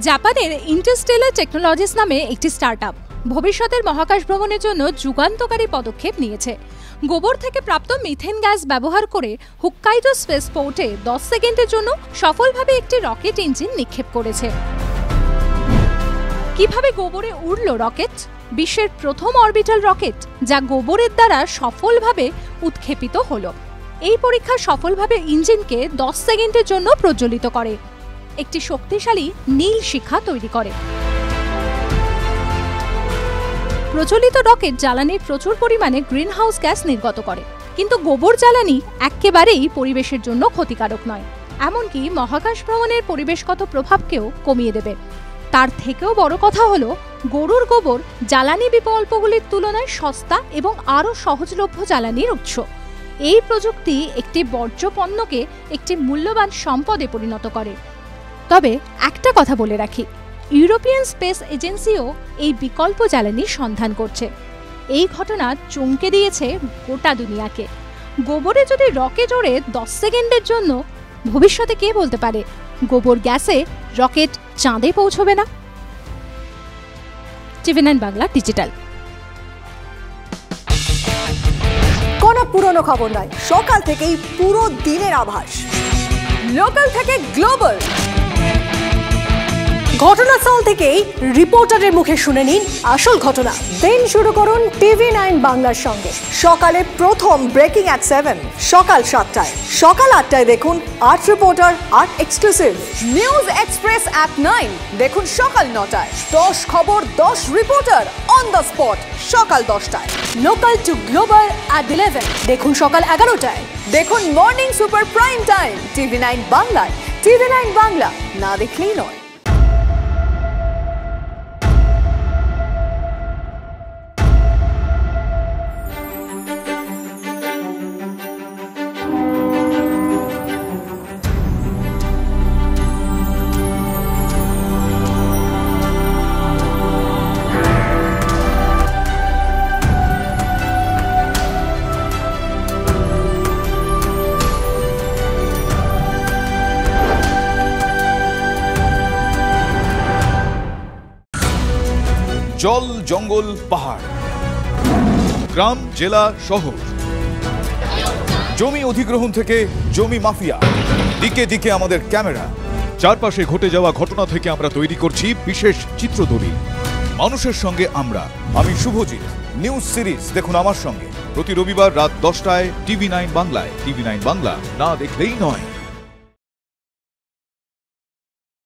জাপানের Interstellar technologies নামে একটি স্টার্টআপ ভবিষ্যতের মহাকাশ ভ্রমণের জন্য যুগান্তকারী পদক্ষেপ নিয়েছে। গোবর থেকে প্রাপ্ত মিথেন গ্যাস ব্যবহার করে হোক্কাইডো স্পেসপোর্টে 10 সেকেন্ডের জন্য সফলভাবে একটি রকেট ইঞ্জিন নিক্ষেপ করেছে। কিভাবে গোবরে উড়ল রকেট? বিশ্বের প্রথম অরবিটাল রকেট যা গোবরের দ্বারা সফলভাবে উৎক্ষেপিত হলো। এই পরীক্ষা সফলভাবে ইঞ্জিনকে 10 সেকেন্ডের জন্য প্রজ্বলিত করে, একটি শক্তিশালী নীল শিখা তৈরি করে। প্রচলিত রকেট জ্বালানির প্রচুর পরিমাণে গ্রিনহাউস গ্যাস নির্গত করে, কিন্তু গোবর জ্বালানি একেবারেই পরিবেশের জন্য ক্ষতিকারক নয়, এমনকি মহাকাশ ভ্রমণের পরিবেশগত প্রভাবকেও কমিয়ে দেবে। তার থেকেও বড় কথা হলো, গরুর গোবর জ্বালানি বিকল্পগুলির তুলনায় সস্তা এবং আরও সহজলভ্য জ্বালানির উৎস। এই প্রযুক্তি একটি বর্জ্য পণ্যকে একটি মূল্যবান সম্পদে পরিণত করে। তবে একটা কথা বলে রাখি, ইউরোপিয়ান স্পেস এজেন্সিও এই বিকল্প জ্বালানির সন্ধান করছে। এই ঘটনা চমকে দিয়েছে গোটা দুনিয়াকে। গোবরে যদি রকেট ওড়ে 10 সেকেন্ডের জন্য, ভবিষ্যতে কে বলতে পারে গোবর গ্যাসে রকেট চাঁদে পৌঁছবে না? TV9 Bangla digital. কোনো পুরনো খবর নয়, সকাল থেকেই পুরো দিনের আভাস। লোকাল থেকে গ্লোবাল, ঘটনাস্থল থেকেই রিপোর্টারের মুখে শুনে নিন আসল ঘটনা। দিন শুরু করুন TV9 বাংলার সঙ্গে। সকালে প্রথম ব্রেকিং অ্যাট 7, সকাল 7টায়, সকাল 8টায় দেখুন 8 reporter 8 exclusive. News express at 9 দেখুন সকাল 9টায়। 10 খবর 10 রিপোর্টার অন দ্য স্পট সকাল 10টায়। লোকাল টু গ্লোবাল অ্যাট 11 দেখুন সকাল 11টায়। দেখুন morning super prime time TV9 বাংলায়। TV9 বাংলা, না দেখলেই নয়। জল, জঙ্গল, পাহাড়, গ্রাম, জেলা, শহর, জমি অধিগ্রহণ থেকে জমি মাফিয়া, দিকে দিকে আমাদের ক্যামেরা। চারপাশে ঘটে যাওয়া ঘটনা থেকে আমরা তৈরি করছি বিশেষ চিত্রদলিল। মানুষের সঙ্গে আমি শুভজিৎ। নিউজ সিরিজ দেখুন আমার সঙ্গে প্রতি রবিবার রাত 10টায় TV9 বাংলায়। TV9 বাংলা, না দেখলেই নয়।